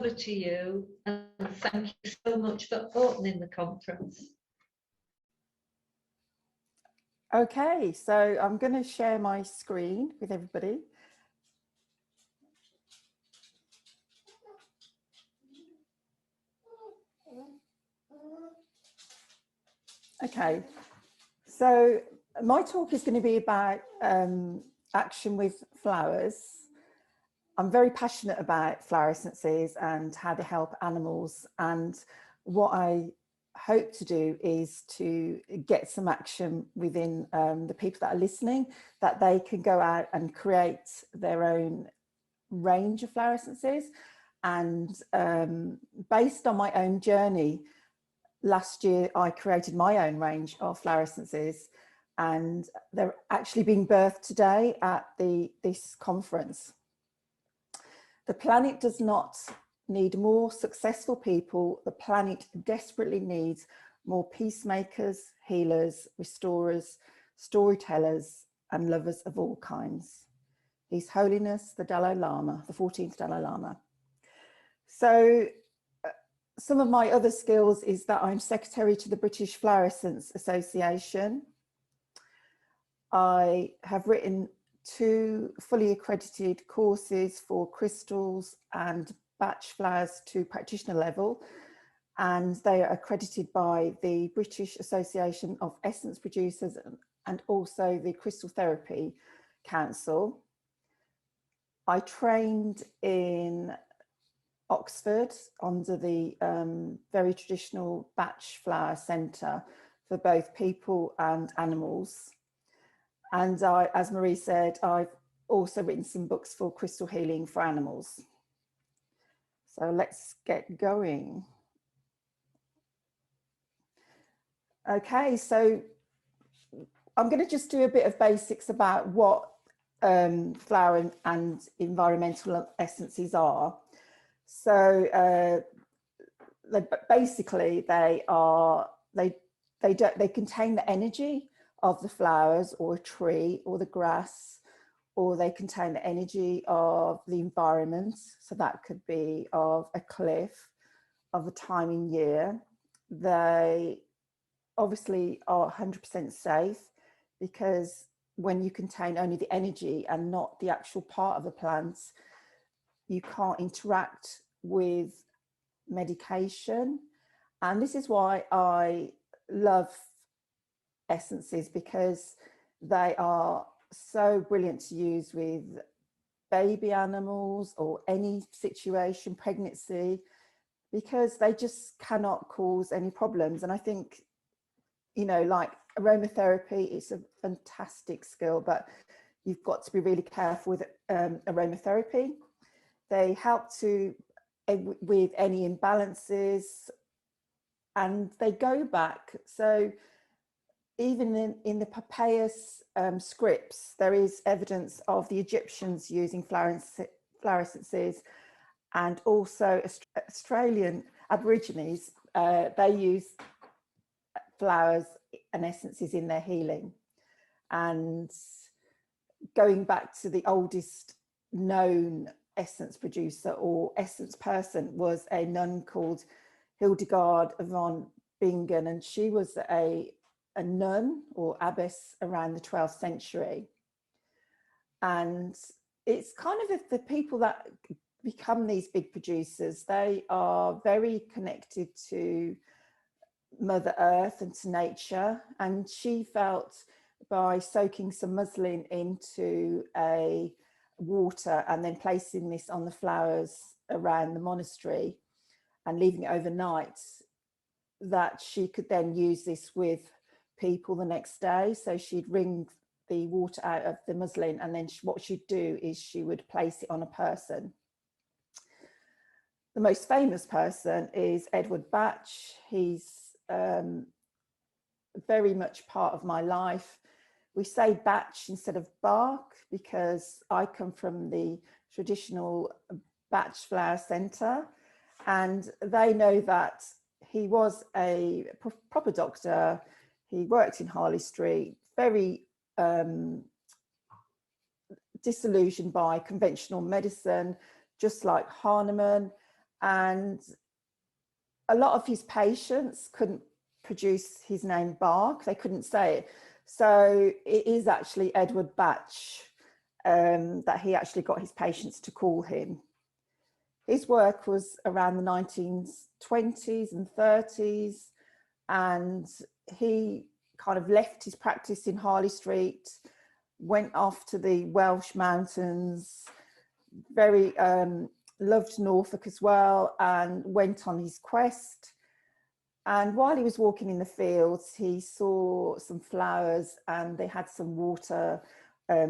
over to you, and thank you so much for opening the conference. Okay, so I'm going to share my screen with everybody. Okay, so my talk is going to be about action with flowers. I'm very passionate about flower essences and how they help animals, and what I hope to do is to get some action within the people that are listening, that they can go out and create their own range of flower essences. And based on my own journey, last year I created my own range of flower essences, and they're actually being birthed today at this conference. The planet does not need more successful people. The planet desperately needs more peacemakers, healers, restorers, storytellers, and lovers of all kinds. His Holiness the Dalai Lama, the 14th Dalai Lama. So some of my other skills is that I'm secretary to the British Flower Essence Association. I have written 2 fully accredited courses for crystals and batch flowers to practitioner level, and they are accredited by the British Association of Essence Producers and also the Crystal Therapy Council. I trained in Oxford under the very traditional batch flower centre for both people and animals. And as Marie said, I've also written some books for crystal healing for animals. So let's get going. Okay, so I'm going to just do a bit of basics about what flower and environmental essences are. So basically they contain the energy of the flowers or a tree or the grass, or they contain the energy of the environment. So that could be of a cliff, of a time in year. They obviously are 100% safe, because when you contain only the energy and not the actual part of the plants, you can't interact with medication. And this is why I love essences, because they are so brilliant to use with baby animals or any situation, pregnancy, because they just cannot cause any problems. And I think, you know, like aromatherapy is a fantastic skill, but you've got to be really careful with aromatherapy. They help to with any imbalances, and they go back. So even in the Papyrus scripts, there is evidence of the Egyptians using flower essences, and also Australian Aborigines, they use flowers and essences in their healing. And going back to the oldest known essence producer or essence person was a nun called Hildegard von Bingen, and she was a nun or abbess around the 12th century. And it's kind of the people that become these big producers, they are very connected to Mother Earth and to nature. And she felt by soaking some muslin into a water and then placing this on the flowers around the monastery and leaving it overnight, that she could then use this with people the next day. So she'd wring the water out of the muslin, and then what she'd do is she would place it on a person. The most famous person is Edward Batch. He's very much part of my life. We say batch instead of bark because I come from the traditional batch flower centre, and they know that he was a proper doctor. He worked in Harley Street, very disillusioned by conventional medicine, just like Hahnemann. And a lot of his patients couldn't produce his name Bach, they couldn't say it. So it is actually Edward Bach that he actually got his patients to call him. His work was around the 1920s and 30s, and he kind of left his practice in Harley Street, went off to the Welsh mountains, very loved Norfolk as well, and went on his quest. And while he was walking in the fields, he saw some flowers and they had some water,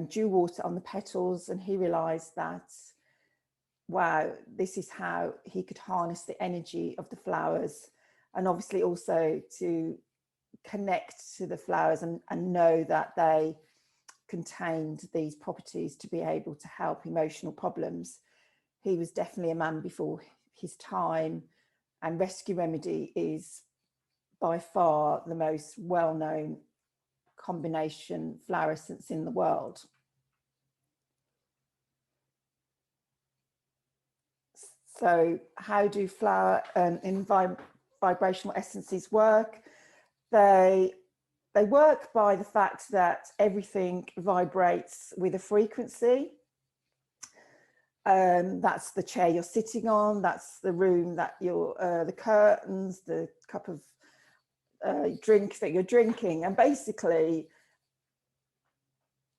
dew water on the petals, and he realized that, wow, this is how he could harness the energy of the flowers, and obviously also to connect to the flowers and know that they contained these properties to be able to help emotional problems. He was definitely a man before his time, and Rescue Remedy is by far the most well-known combination flower essence in the world. So how do flower and vibrational essences work? They work by the fact that everything vibrates with a frequency. That's the chair you're sitting on, that's the room that you're, the curtains, the cup of drink that you're drinking. And basically,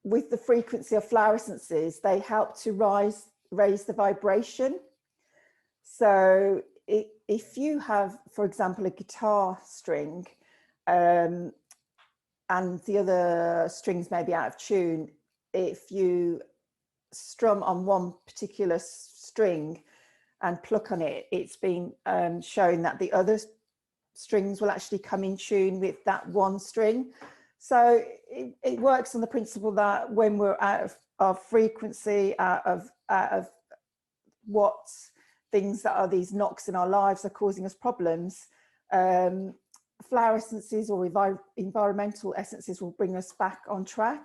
with the frequency of flower essences, they help to raise the vibration. So if you have, for example, a guitar string, and the other strings may be out of tune, if you strum on one particular string and pluck on it, it's been shown that the other strings will actually come in tune with that one string. So it works on the principle that when we're out of our frequency, out of what things that are these knocks in our lives are causing us problems, flower essences or environmental essences will bring us back on track.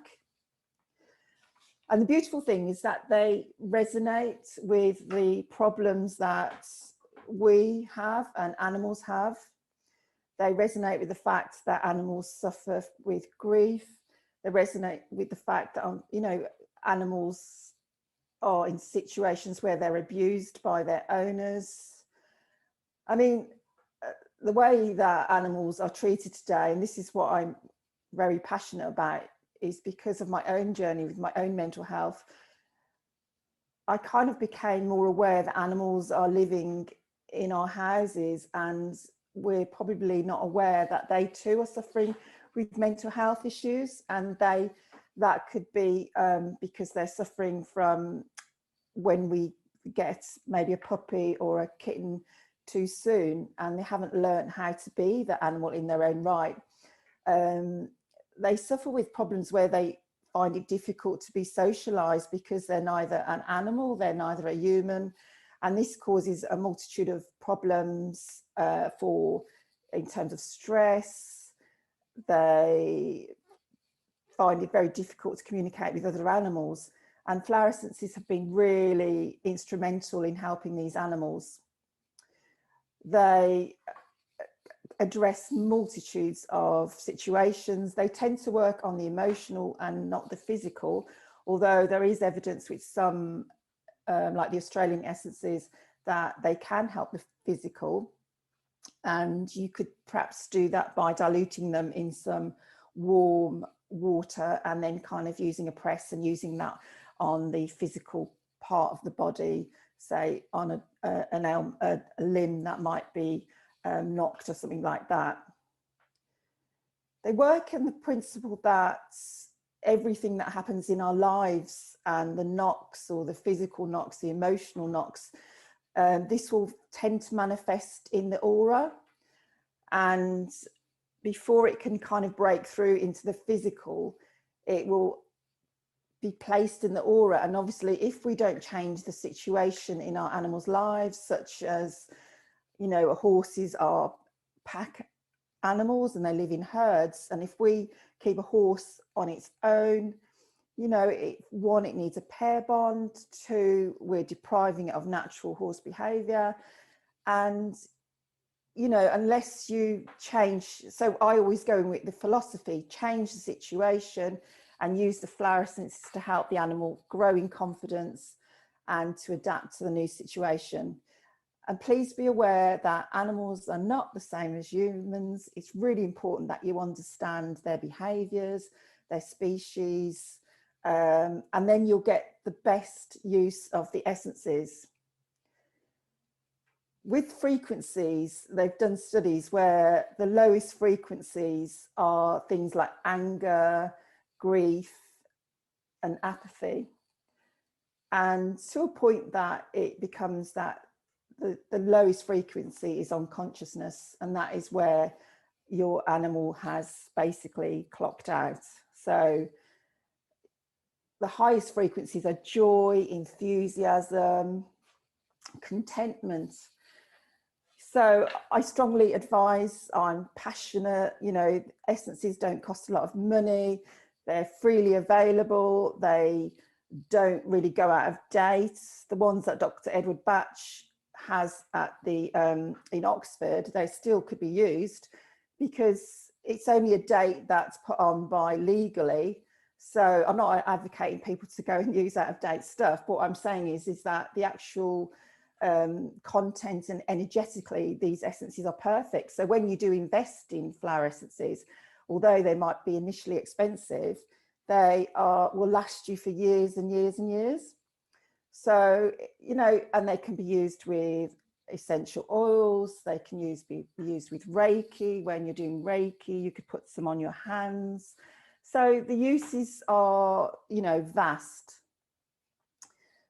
And the beautiful thing is that they resonate with the problems that we have and animals have. They resonate with the fact that animals suffer with grief. They resonate with the fact that, you know, animals are in situations where they're abused by their owners. I mean, the way that animals are treated today, and this is what I'm very passionate about, is because of my own journey with my own mental health. I kind of became more aware that animals are living in our houses, and we're probably not aware that they too are suffering with mental health issues, and that could be because they're suffering from when we get maybe a puppy or a kitten too soon, and they haven't learned how to be the animal in their own right. They suffer with problems where they find it difficult to be socialized because they're neither an animal, they're neither a human, and this causes a multitude of problems in terms of stress. They find it very difficult to communicate with other animals, and flower essences have been really instrumental in helping these animals. They address multitudes of situations. They tend to work on the emotional and not the physical, although there is evidence with some, like the Australian essences, that they can help the physical. And you could perhaps do that by diluting them in some warm water and then kind of using a press and using that on the physical part of the body, say on a limb that might be knocked or something like that. They work in the principle that everything that happens in our lives, and the knocks or the physical knocks, the emotional knocks, this will tend to manifest in the aura, and before it can kind of break through into the physical, it will be placed in the aura. And obviously, if we don't change the situation in our animals' lives, such as, you know, horses are pack animals and they live in herds, and if we keep a horse on its own, you know, it needs a pair bond. Two, we're depriving it of natural horse behavior. And, you know, unless you change, so I always go in with the philosophy, change the situation and use the flower essences to help the animal grow in confidence and to adapt to the new situation. And please be aware that animals are not the same as humans. It's really important that you understand their behaviors, their species, and then you'll get the best use of the essences. With frequencies, they've done studies where the lowest frequencies are things like anger, grief, and apathy. And to a point that it becomes that the lowest frequency is on consciousness, and that is where your animal has basically clocked out. So the highest frequencies are joy, enthusiasm, contentment. So I strongly advise, I'm passionate, you know, essences don't cost a lot of money, they're freely available, they don't really go out of date. The ones that Dr. Edward Batch has at the in Oxford, they still could be used because it's only a date that's put on by legally. So I'm not advocating people to go and use out of date stuff. But what I'm saying is that the actual content and energetically, these essences are perfect. So when you do invest in flower essences, although they might be initially expensive, they will last you for years and years and years. So, you know, and they can be used with essential oils. They can be used with Reiki. When you're doing Reiki, you could put some on your hands. So the uses are, you know, vast.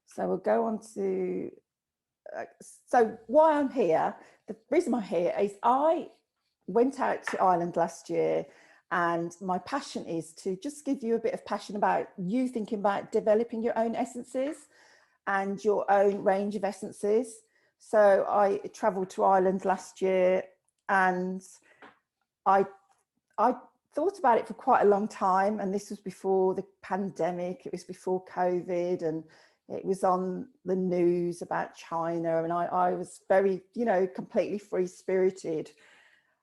So we'll go on to, so why I'm here, the reason I'm here is I went out to Ireland last year, and my passion is to just give you a bit of passion about you thinking about developing your own essences and your own range of essences. So I travelled to Ireland last year, and I thought about it for quite a long time. And this was before the pandemic, it was before COVID, and it was on the news about China. And I was very, you know, completely free spirited.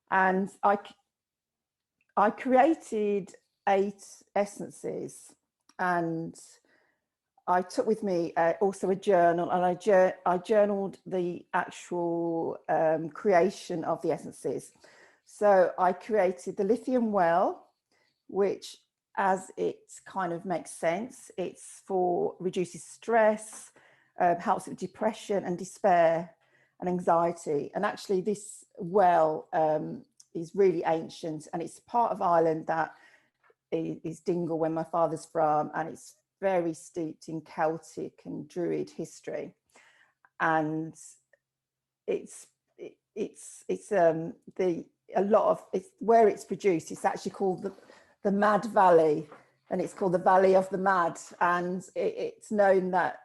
And I created 8 essences, and I took with me also a journal, and I journaled the actual creation of the essences. So I created the lithium well, which, as it kind of makes sense, it's for reduces stress, helps with depression and despair and anxiety. And actually this well is really ancient, and it's part of Ireland that is Dingle, where my father's from, and it's very steeped in Celtic and Druid history. And it's where it's produced, it's actually called the Mad Valley, and it's called the Valley of the Mad. And it's known that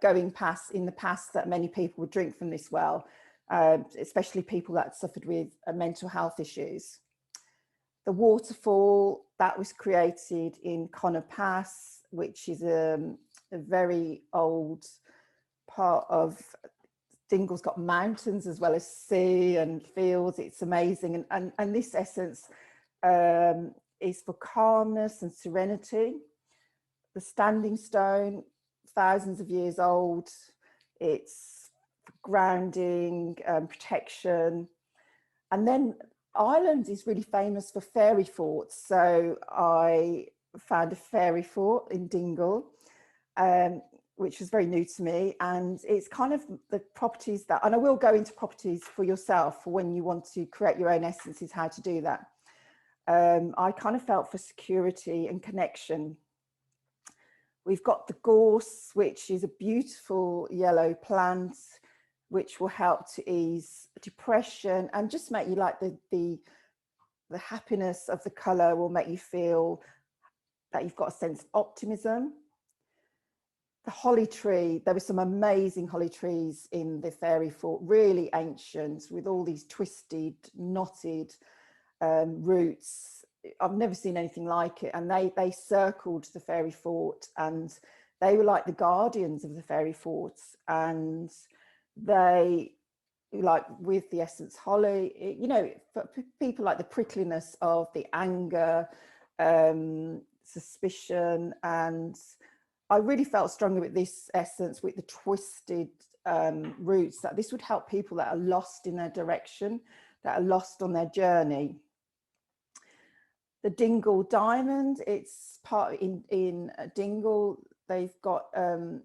going past in the past that many people would drink from this well, especially people that suffered with mental health issues. The Waterfall, that was created in Connor Pass, which is a very old part of Dingle's got mountains as well as sea and fields. It's amazing. And this essence is for calmness and serenity. The Standing Stone, thousands of years old. It's grounding, protection. And then Ireland is really famous for fairy forts. So I found a fairy fort in Dingle, which was very new to me. And it's kind of the properties that, and I will go into properties for yourself for when you want to create your own essences, how to do that. I kind of felt for security and connection. We've got the gorse, which is a beautiful yellow plant, which will help to ease depression and just make you like the happiness of the colour will make you feel that you've got a sense of optimism. The holly tree, there were some amazing holly trees in the fairy fort, really ancient, with all these twisted, knotted roots. I've never seen anything like it. And they circled the fairy fort, and they were like the guardians of the fairy fort. And they like with the essence holly, you know, for people like the prickliness of the anger, suspicion, and I really felt strongly with this essence, with the twisted roots, that this would help people that are lost in their direction, that are lost on their journey. The Dingle Diamond, it's part in Dingle, they've got, and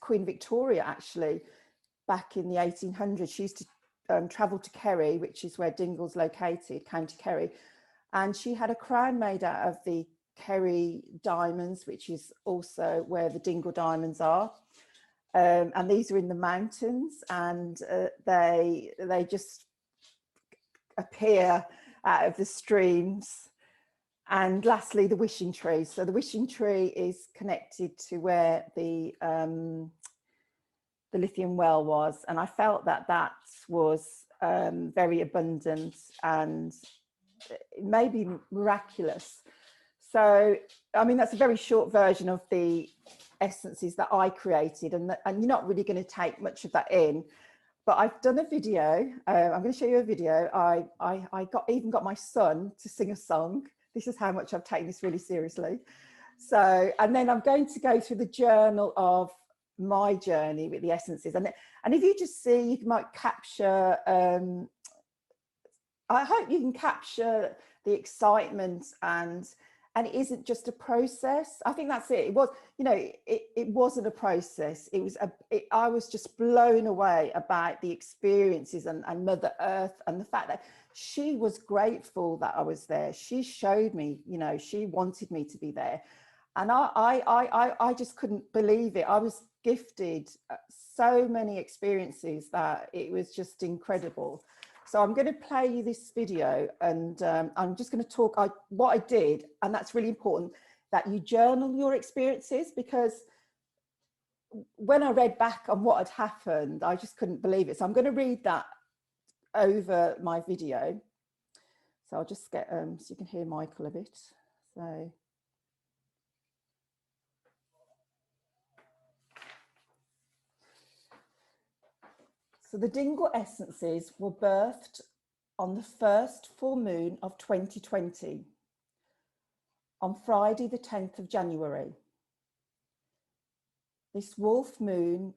Queen Victoria actually, back in the 1800s, she used to travel to Kerry, which is where Dingle's located, County Kerry, and she had a crown made out of the Kerry diamonds, which is also where the Dingle Diamonds are. And these are in the mountains, and they just appear out of the streams. And lastly, the wishing tree. So the wishing tree is connected to where the lithium well was, and I felt that that was very abundant and maybe miraculous. So, I mean, that's a very short version of the essences that I created, and you're not really going to take much of that in. But I've done a video. I'm going to show you a video. I even got my son to sing a song. This is how much I've taken this really seriously. So, and then I'm going to go through the journal of my journey with the essences, and if you just see, you might capture, I hope you can capture the excitement, and it isn't just a process. I think that's it. It was, you know, it wasn't a process. It was I was just blown away about the experiences and Mother Earth, and the fact that she was grateful that I was there. She showed me, you know, she wanted me to be there. And I just couldn't believe it. I was gifted so many experiences that it was just incredible. So I'm going to play you this video, and I'm just going to talk what I did. And that's really important, that you journal your experiences, because when I read back on what had happened, I just couldn't believe it. So I'm going to read that over my video. So I'll just get, so you can hear Michael a bit. So the Dingle Essences were birthed on the first full moon of 2020, on Friday the 10th of January. This wolf moon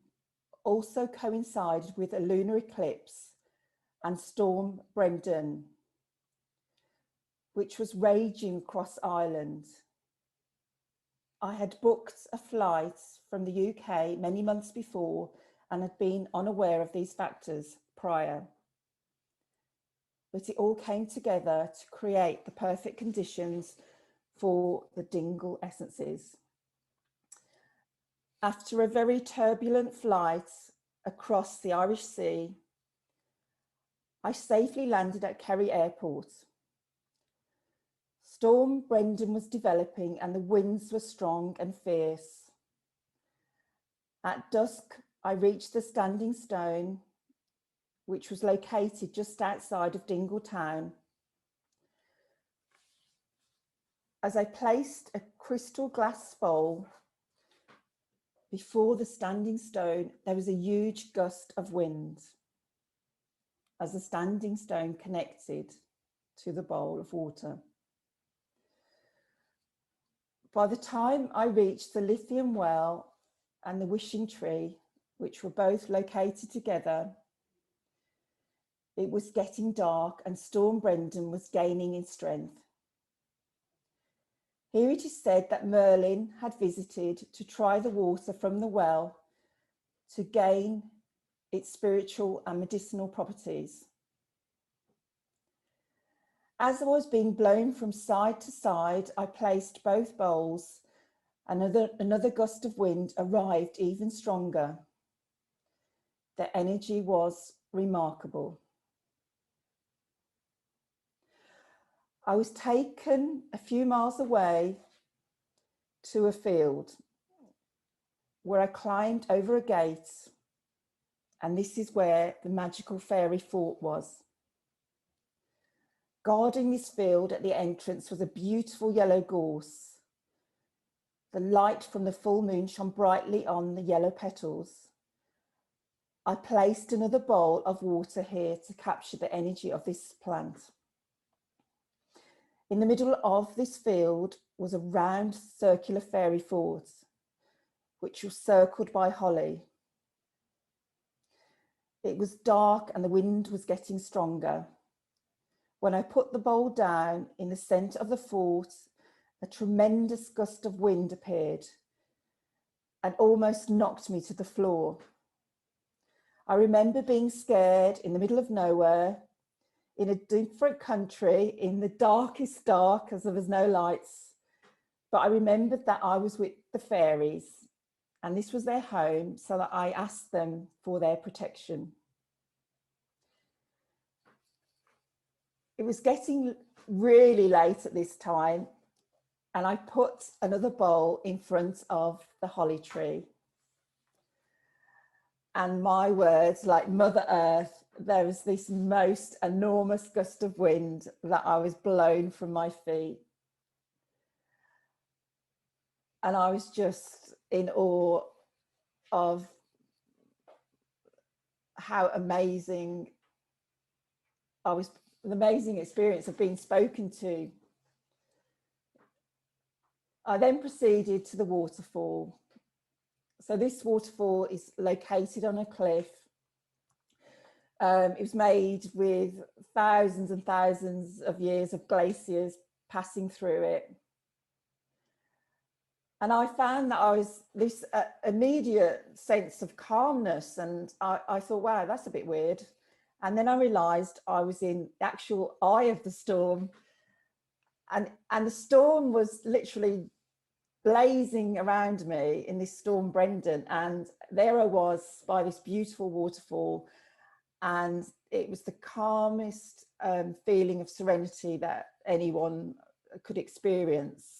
also coincided with a lunar eclipse and Storm Brendan, which was raging across Ireland. I had booked a flight from the UK many months before and had been unaware of these factors prior. But it all came together to create the perfect conditions for the Dingle Essences. After a very turbulent flight across the Irish Sea, I safely landed at Kerry Airport. Storm Brendan was developing and the winds were strong and fierce. At dusk, I reached the Standing Stone, which was located just outside of Dingle town. As I placed a crystal glass bowl before the Standing Stone, there was a huge gust of wind as the Standing Stone connected to the bowl of water. By the time I reached the lithium well and the wishing tree, which were both located together, it was getting dark and Storm Brendan was gaining in strength. Here it is said that Merlin had visited to try the water from the well to gain its spiritual and medicinal properties. As I was being blown from side to side, I placed both bowls, and another gust of wind arrived even stronger. The energy was remarkable. I was taken a few miles away to a field where I climbed over a gate, and this is where the magical fairy fort was. Guarding this field at the entrance was a beautiful yellow gorse. The light from the full moon shone brightly on the yellow petals. I placed another bowl of water here to capture the energy of this plant. In the middle of this field was a round circular fairy fort, which was circled by holly. It was dark and the wind was getting stronger. When I put the bowl down in the centre of the fort, a tremendous gust of wind appeared and almost knocked me to the floor. I remember being scared in the middle of nowhere, in a different country, in the darkest dark, as there was no lights. But I remembered that I was with the fairies and this was their home, so that I asked them for their protection. It was getting really late at this time, and I put another bowl in front of the holly tree. And my words, like Mother Earth, there was this most enormous gust of wind that I was blown from my feet. And I was just in awe of how amazing an amazing experience of being spoken to. I then proceeded to the waterfall. So this waterfall is located on a cliff. It was made with thousands and thousands of years of glaciers passing through it. And I found that I was this immediate sense of calmness, and I thought, wow, that's a bit weird. And then I realized I was in the actual eye of the storm, and the storm was literally blazing around me in this storm Brendan, and there I was by this beautiful waterfall, and it was the calmest feeling of serenity that anyone could experience.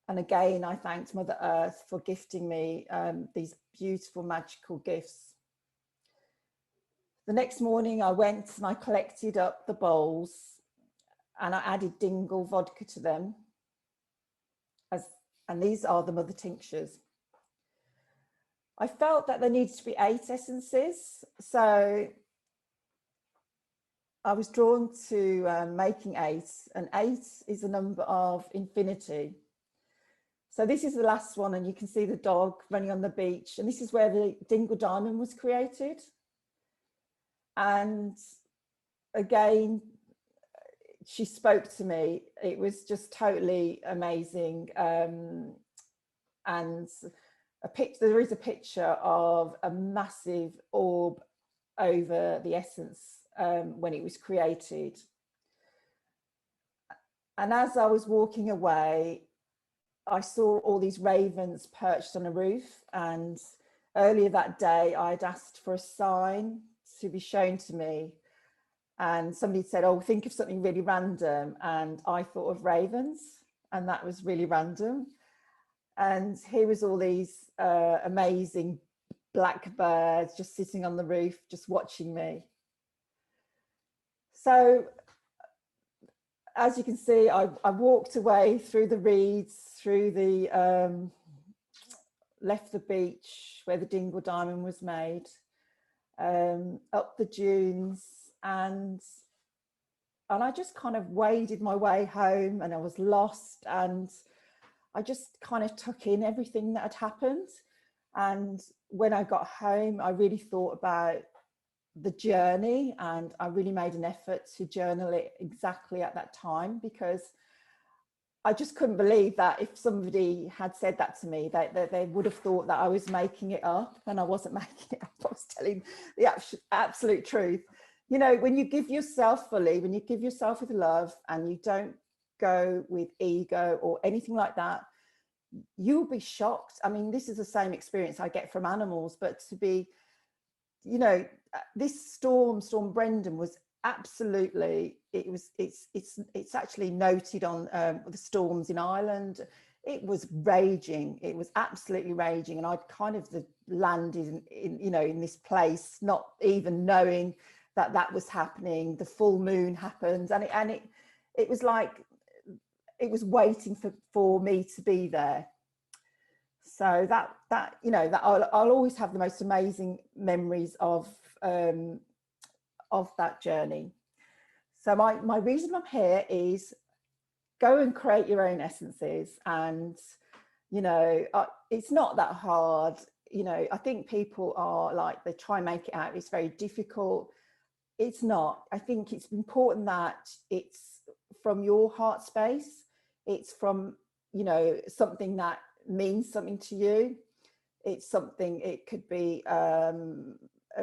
And again, I thanked Mother Earth for gifting me these beautiful magical gifts. The next morning I went and I collected up the bowls and I added Dingle vodka to them. And these are the Mother Tinctures. I felt that there needed to be 8 essences. So I was drawn to making 8, and 8 is the number of infinity. So this is the last one, and you can see the dog running on the beach. And this is where the Dingle Diamond was created. And again, she spoke to me. It was just totally amazing. And there is a picture of a massive orb over the essence when it was created. And as I was walking away, I saw all these ravens perched on a roof, and earlier that day I'd asked for a sign to be shown to me, and somebody said, oh, think of something really random, and I thought of ravens, and that was really random. And here was all these amazing black birds just sitting on the roof, just watching me. So as you can see, I walked away through the reeds, through the, left the beach where the Dingle Diamond was made, up the dunes, and I just kind of waded my way home, and I was lost, and I just kind of took in everything that had happened. And when I got home, I really thought about the journey, and I really made an effort to journal it exactly at that time, because I just couldn't believe that if somebody had said that to me, that they would have thought that I was making it up, and I wasn't making it up. I was telling the absolute truth. You know, when you give yourself fully, when you give yourself with love, and you don't go with ego or anything like that, you'll be shocked. I mean, this is the same experience I get from animals, but to be, you know, this storm Brendan was absolutely, it's actually noted on the storms in Ireland. It was raging. It was absolutely raging, and I'd kind of landed in you know, in this place, not even knowing that that was happening. The full moon happened, and it was like it was waiting for me to be there. So that that I'll always have the most amazing memories of that journey. So my reason I'm here is go and create your own essences. And it's not that hard. I think people are like, they try and make it out it's very difficult. It's not. I think it's important that it's from your heart space. It's from something that means something to you. It's something, it could be a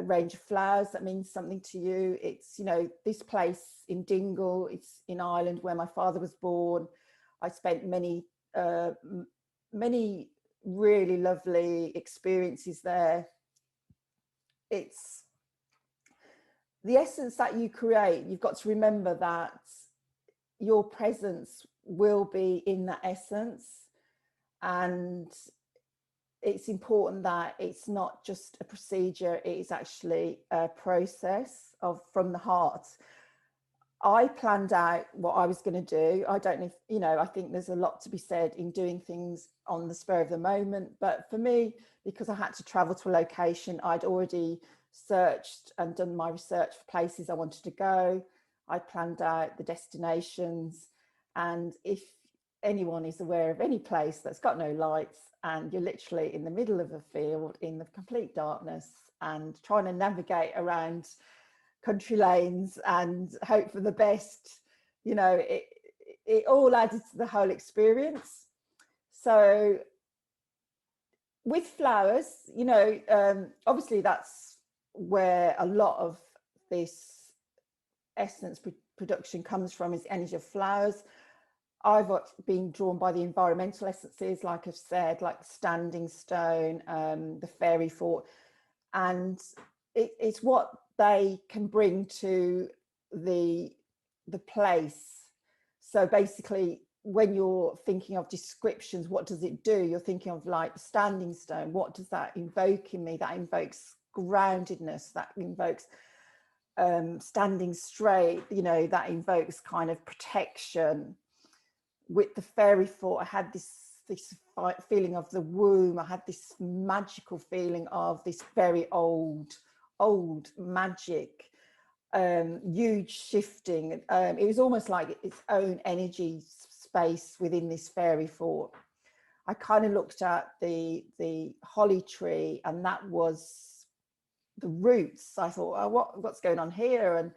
range of flowers that means something to you. It's this place in Dingle, it's in Ireland where my father was born. I spent many really lovely experiences there. It's the essence that you create. You've got to remember that your presence will be in that essence, and it's important that it's not just a procedure, it is actually a process from the heart. I planned out what I was going to do. I don't know if, I think there's a lot to be said in doing things on the spur of the moment. But for me, because I had to travel to a location, I'd already searched and done my research for places I wanted to go. I planned out the destinations. And if anyone is aware of any place that's got no lights and you're literally in the middle of a field in the complete darkness and trying to navigate around country lanes and hope for the best, it all added to the whole experience. So with flowers, obviously that's where a lot of this essence production comes from, is energy of flowers. I've been drawn by the environmental essences, like I've said, like Standing Stone, the Fairy Fort, and it's what they can bring to the place. So basically, when you're thinking of descriptions, what does it do? You're thinking of like Standing Stone. What does that invoke in me? That invokes groundedness. That invokes standing straight. That invokes kind of protection. With the Fairy Fort, I had this feeling of the womb. I had this magical feeling of this very old magic, huge shifting. It was almost like its own energy space within this Fairy Fort. I kind of looked at the holly tree, and that was the roots. I thought, oh, what's going on here? And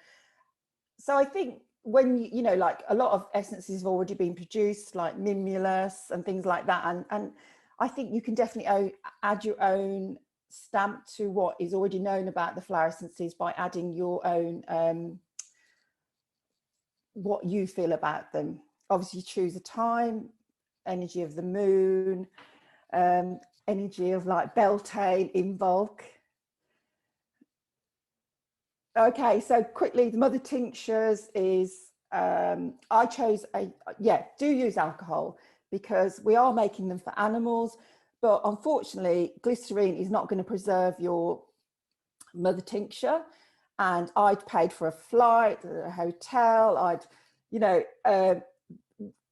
so I think when like a lot of essences have already been produced, like mimulus and things like that, and I think you can definitely add your own stamp to what is already known about the flower essences by adding your own what you feel about them. Obviously choose a time, energy of the moon, energy of like Beltane, Involk. Okay, so quickly, the Mother Tinctures is, I chose do use alcohol because we are making them for animals, but unfortunately, glycerine is not going to preserve your Mother Tincture. And I'd paid for a flight, a hotel,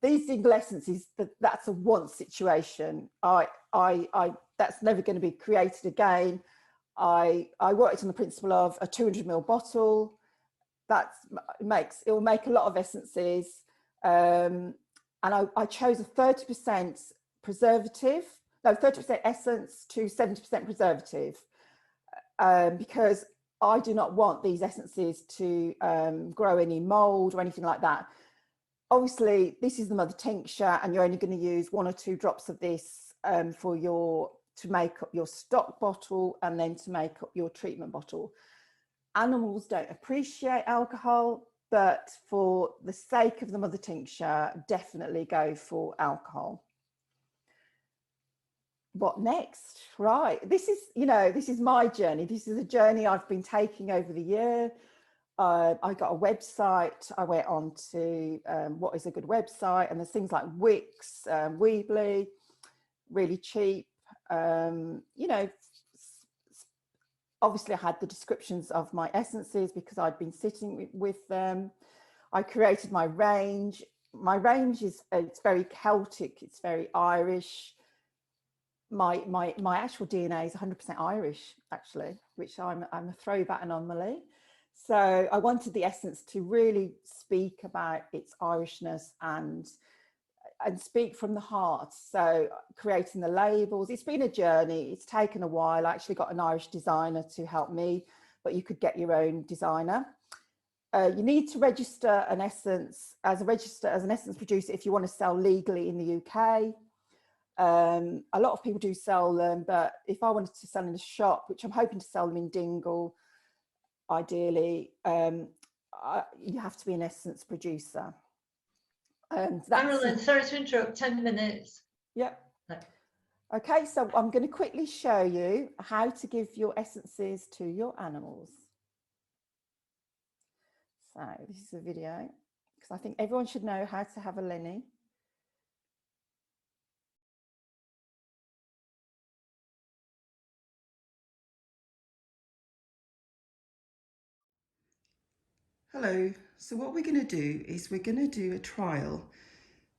these Dingle Essences, that's a once situation. That's never going to be created again. I worked on the principle of a 200ml bottle. It will make a lot of essences. And I chose a 30% preservative, no, 30% essence to 70% preservative, because I do not want these essences to grow any mold or anything like that. Obviously, this is the Mother Tincture, and you're only going to use 1 or 2 drops of this to make up your stock bottle and then to make up your treatment bottle. Animals don't appreciate alcohol, but for the sake of the Mother Tincture, definitely go for alcohol. What next? Right, this is my journey. This is a journey I've been taking over the year. I got a website. I went on to what is a good website, and there's things like Wix, Weebly, really cheap. Obviously I had the descriptions of my essences because I'd been sitting with them. I created my range. My range it's very Celtic, it's very Irish. my actual DNA is 100% Irish, actually, which I'm a throwback anomaly. So I wanted the essence to really speak about its Irishness and speak from the heart. So creating the labels, it's been a journey. It's taken a while. I actually got an Irish designer to help me, but you could get your own designer. You need to register an essence as an essence producer if you want to sell legally in the UK. A lot of people do sell them, but if I wanted to sell in a shop, which I'm hoping to sell them in Dingle, ideally, you have to be an essence producer. And that's Marilyn, sorry to interrupt, 10 minutes. Yep. No. Okay, so I'm going to quickly show you how to give your essences to your animals. So this is a video, because I think everyone should know how to have a Lenny. Hello, so what we're going to do is we're going to do a trial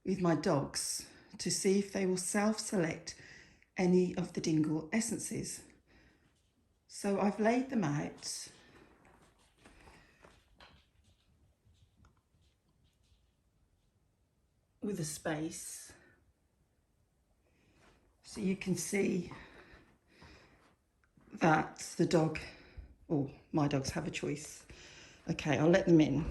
with my dogs to see if they will self-select any of the Dingle essences. So I've laid them out with a space so you can see that the dog, or my dogs, have a choice. Okay, I'll let them in.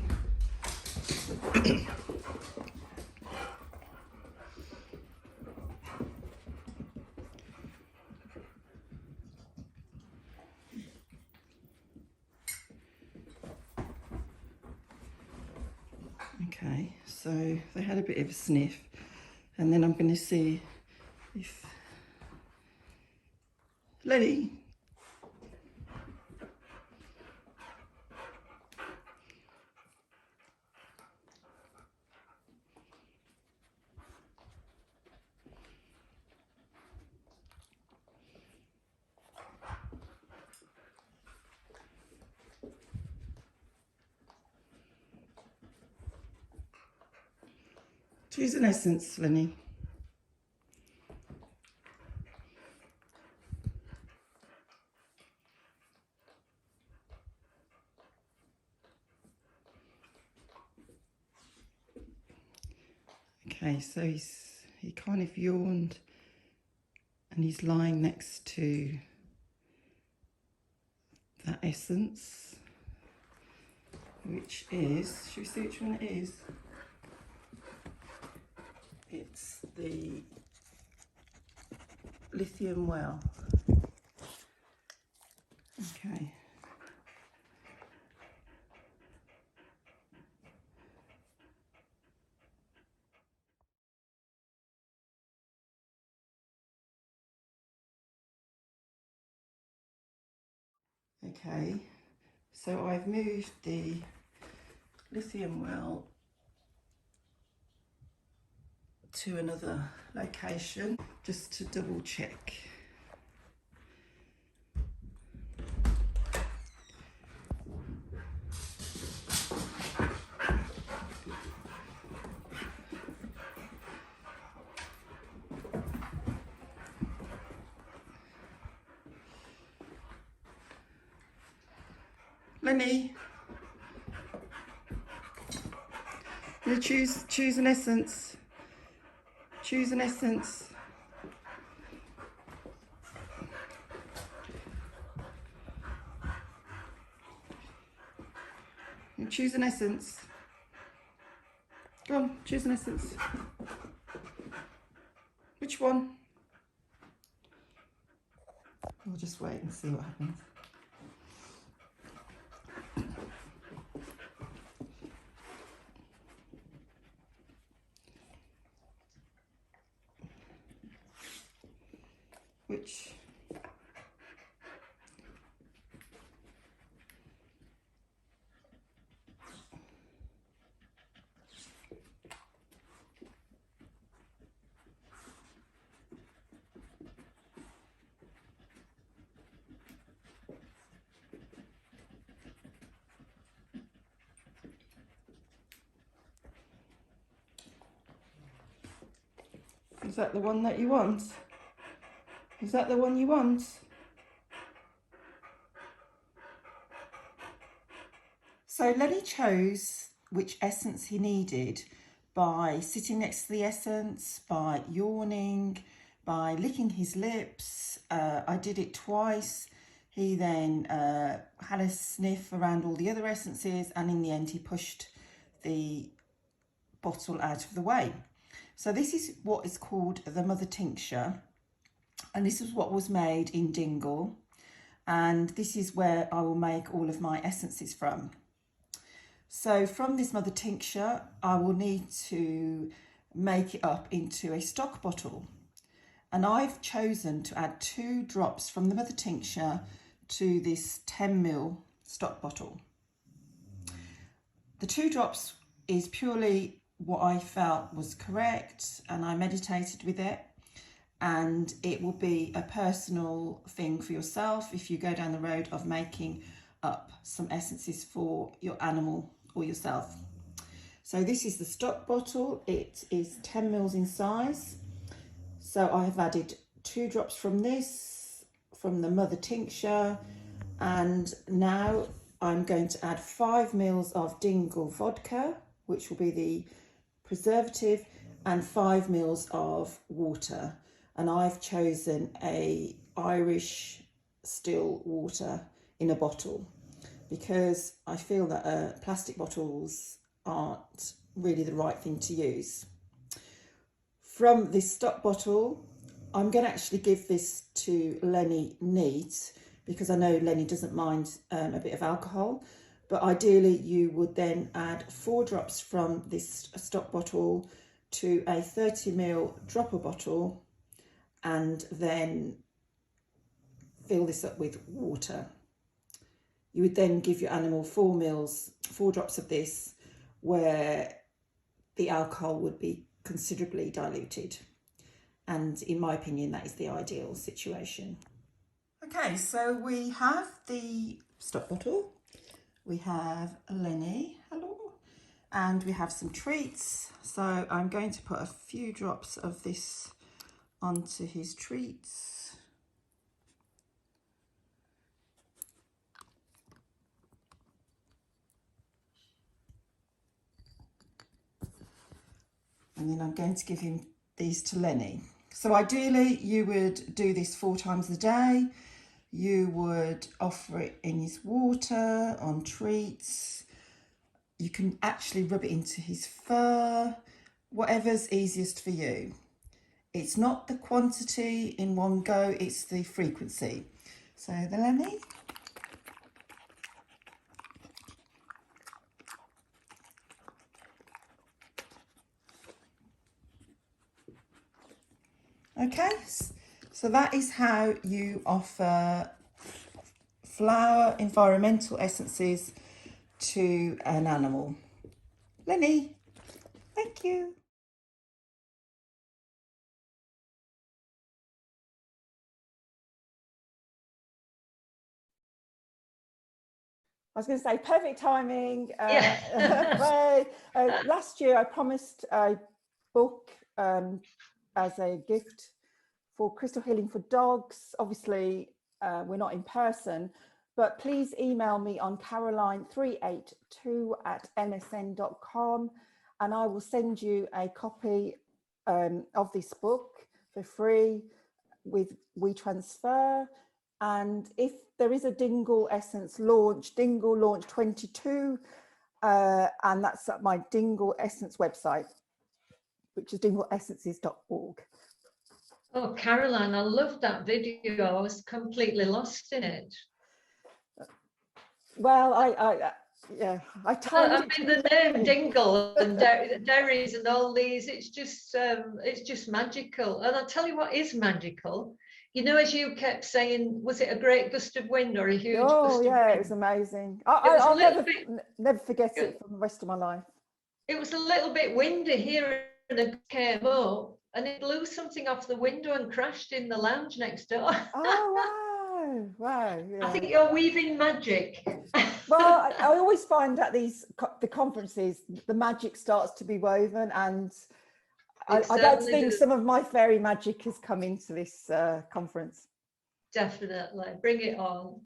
Okay, so they had a bit of a sniff, and then I'm going to see if Lenny. Choose an essence, Lenny. Okay, so he kind of yawned and he's lying next to that essence, which is, should we see which one it is? It's the lithium well. Okay. Okay, so I've moved the lithium well to another location just to double check. Lenny, you choose an essence. Choose an essence. You choose an essence. Go on, choose an essence. Which one? We'll just wait and see what happens. Which? Is that the one that you want? Is that the one you want? So Lenny chose which essence he needed by sitting next to the essence, by yawning, by licking his lips. I did it twice. He then had a sniff around all the other essences, and in the end he pushed the bottle out of the way. So this is what is called the Mother Tincture, and this is what was made in Dingle, and this is where I will make all of my essences from. So from this Mother Tincture, I will need to make it up into a stock bottle. And I've chosen to add 2 drops from the Mother Tincture to this 10 ml stock bottle. The 2 drops is purely what I felt was correct, and I meditated with it. And it will be a personal thing for yourself if you go down the road of making up some essences for your animal or yourself. So this is the stock bottle. It is 10 ml in size. So I have added 2 drops from this, from the Mother Tincture, and now I'm going to add 5 ml of Dingle vodka, which will be the preservative, and 5 ml of water. And I've chosen a Irish still water in a bottle, because I feel that plastic bottles aren't really the right thing to use. From this stock bottle, I'm going to actually give this to Lenny neat, because I know Lenny doesn't mind a bit of alcohol, but ideally you would then add 4 drops from this stock bottle to a 30 ml dropper bottle, and then fill this up with water. You would then give your animal 4 drops of this, where the alcohol would be considerably diluted. And in my opinion, that is the ideal situation. Okay, so we have the stock bottle, we have Lenny, hello, and we have some treats. So I'm going to put a few drops of this onto his treats. And then I'm going to give him these to Lenny. So ideally you would do this 4 times a day. You would offer it in his water, on treats. You can actually rub it into his fur, whatever's easiest for you. It's not the quantity in one go, it's the frequency. So the Lenny. Okay, so that is how you offer flower environmental essences to an animal. Lenny, thank you. I was going to say perfect timing. Yeah. Last year I promised a book as a gift for crystal healing for dogs. Obviously, we're not in person, but please email me on caroline382@msn.com, and I will send you a copy of this book for free with WeTransfer. And if there is a Dingle Essence launch, Dingle Launch 22, and that's at my Dingle Essence website, which is dingleessences.org. Oh, Caroline, I loved that video. I was completely lost in it. Well, I timed I it mean, to the name Dingle and Derries and all these, it's just magical. And I'll tell you what is magical. You know, as you kept saying, was it a great gust of wind or a huge gust of wind? It was amazing. I'll never forget it for the rest of my life. It was a little bit windy here, and it came up and it blew something off the window and crashed in the lounge next door. Oh, wow. Yeah. I think you're weaving magic. Well, I always find at the conferences, the magic starts to be woven, and I don't certainly think does. some of my fairy magic has come into this conference. Definitely, bring it on.